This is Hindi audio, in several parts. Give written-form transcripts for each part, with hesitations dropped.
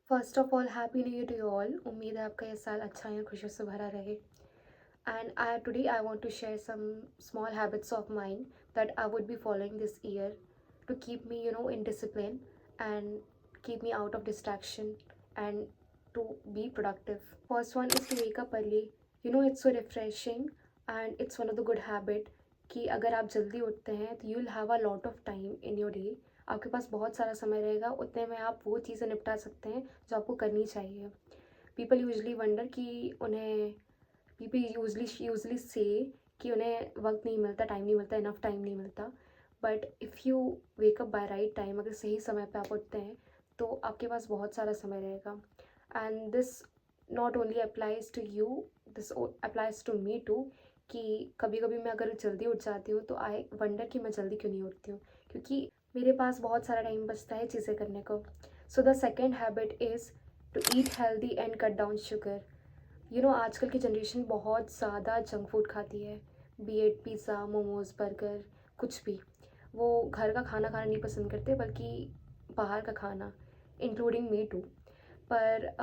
First of all happy new year to you all. उम्मीद है आपका ये साल अच्छा और खुशियों से भरा रहे। And I today I want to share some small habits of mind that I would be following this year to keep me, in discipline and keep me out of distraction and to be productive. First one is to wake up early. It's so refreshing and it's one of the good habit कि अगर आप जल्दी उठते हैं तो you'll have a lot of time in your day. आपके पास बहुत सारा समय रहेगा, उतने में आप वो चीज़ें निपटा सकते हैं जो आपको करनी चाहिए। पीपल यूजली वंडर कि उन्हें पीपल यूजली से कि उन्हें वक्त नहीं मिलता, टाइम नहीं मिलता, इनफ टाइम नहीं मिलता। But if you wake up by right time, अगर सही समय पे आप उठते हैं तो आपके पास बहुत सारा समय रहेगा। And this not only applies to you, this applies to me too. कि कभी कभी मैं अगर जल्दी उठ जाती हूँ तो आई वंडर कि मैं जल्दी क्यों नहीं उठती हूँ, क्योंकि मेरे पास बहुत सारा टाइम बचता है चीज़ें करने को। So the second habit is to eat healthy and cut down sugar. आजकल की जनरेशन बहुत ज़्यादा जंक फूड खाती है, be it pizza, momos, burger, कुछ भी। वो घर का खाना खाना नहीं पसंद करते बल्कि बाहर का खाना, इंक्लूडिंग मी टू। पर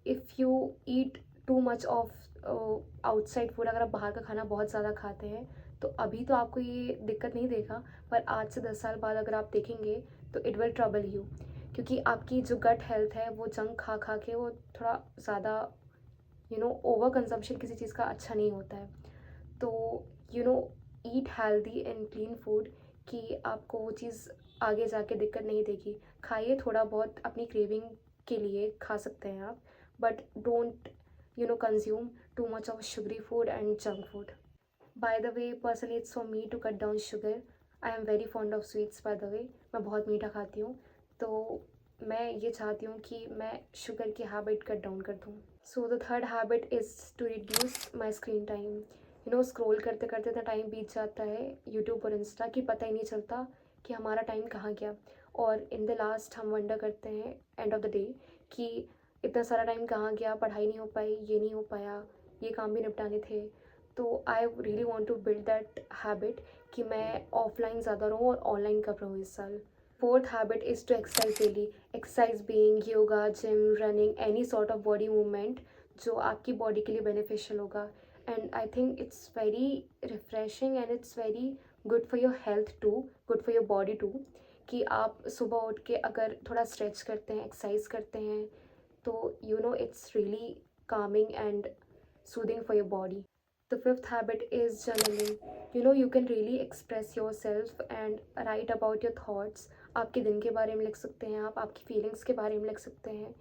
if you eat to much of outside food, अगर आप बाहर का खाना बहुत ज़्यादा खाते हैं तो अभी तो आपको ये दिक्कत नहीं देगा, पर आज से 10 साल बाद अगर आप देखेंगे तो इट विल ट्रबल यू, क्योंकि आपकी जो गट हेल्थ है वो जंक खा खा के वो थोड़ा ज़्यादा ओवर कंजम्पशन किसी चीज़ का अच्छा नहीं होता है। तो you know eat healthy and clean food कि आपको वो चीज़ आगे जाके दिक्कत नहीं देगी। खाइए, थोड़ा बहुत अपनी क्रेविंग के लिए खा सकते हैं आप, but don't consume too much of sugary food and junk food. By the way, personally it's for me to cut down sugar. I am very fond of sweets by the way. मैं बहुत मीठा खाती हूँ, तो मैं ये चाहती हूँ कि मैं शुगर की हैबिट कट डाउन कर दूँ। So the third habit is to reduce my screen time. Scroll करते करते इतना टाइम बीत जाता है यूट्यूब और इंस्टा कि पता ही नहीं चलता कि हमारा टाइम कहाँ गया। और इन द लास्ट हम वंडर करते हैं एंड ऑफ द डे कि इतना सारा टाइम कहाँ गया, पढ़ाई नहीं हो पाई, ये नहीं हो पाया, ये काम भी निपटाने थे। तो I really want to build that habit कि मैं ऑफलाइन ज़्यादा रहूँ और ऑनलाइन कब रहूँ इस साल। Fourth habit is to exercise daily. Exercise being yoga, gym, running, any sort of body movement जो आपकी बॉडी के लिए बेनिफिशियल होगा। And I think it's very refreshing and it's very good for your health too, good for your body too. कि आप सुबह उठ के अगर थोड़ा स्ट्रेच करते हैं, एक्सरसाइज करते हैं, तो it's really calming and soothing for your body. The fifth habit is journaling. You can really express yourself and write about your thoughts. आपके दिन के बारे में लिख सकते हैं आप, आपकी फीलिंग्स के बारे में लिख सकते हैं,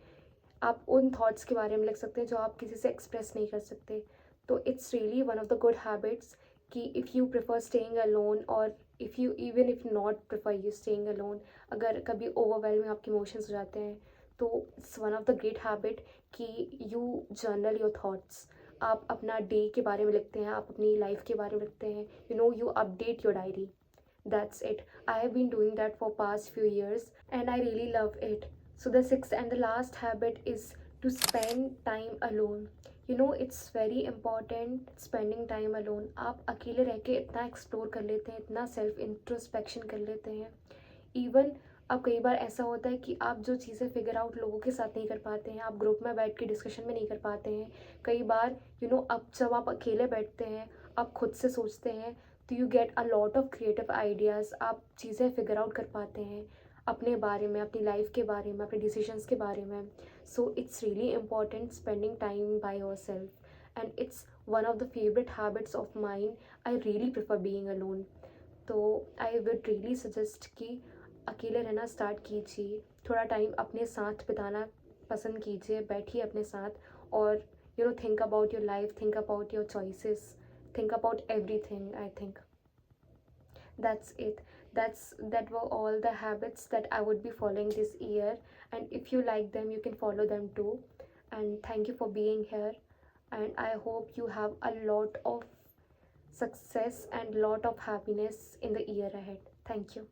आप उन थॉट्स के बारे में लिख सकते हैं जो आप किसी से एक्सप्रेस नहीं कर सकते। तो it's really one of the good habits कि if you prefer staying alone, और if you even if not prefer you staying alone, अगर कभी ओवरवेलमिंग आपके इमोशंस हो जाते हैं तो it's one of the great habit कि यू जर्नल योर थॉट्स। आप अपना डे के बारे में लिखते हैं, आप अपनी लाइफ के बारे में लिखते हैं, you update your diary. That's it. I have been doing that for past few years and I really love it. So the sixth and the last habit is to spend time alone. It's very important spending time alone. आप अकेले रह के इतना एक्सप्लोर कर लेते हैं, इतना सेल्फ इंट्रोस्पेक्शन कर लेते हैं। इवन अब कई बार ऐसा होता है कि आप जो चीज़ें फिगर आउट लोगों के साथ नहीं कर पाते हैं, आप ग्रुप में बैठ के डिस्कशन में नहीं कर पाते हैं। कई बार अब जब आप अकेले बैठते हैं, आप खुद से सोचते हैं, तो you get a lot of creative ideas. आप चीज़ें फिगर आउट कर पाते हैं अपने बारे में, अपनी लाइफ के बारे में, अपने डिसीजंस के बारे में। So it's really important spending time by your self and it's one of the favourite habits of mind. I really prefer being alone. तो आई वुड रियली सजेस्ट कि अकेले रहना स्टार्ट कीजिए, थोड़ा टाइम अपने साथ बिताना पसंद कीजिए, बैठिए अपने साथ और think about your life, think about your choices, think about everything. I think that's it. That were all the habits that I would be following this year, and if you like them you can follow them too. And thank you for being here, and I hope you have a lot of success and lot of happiness in the year ahead. Thank you.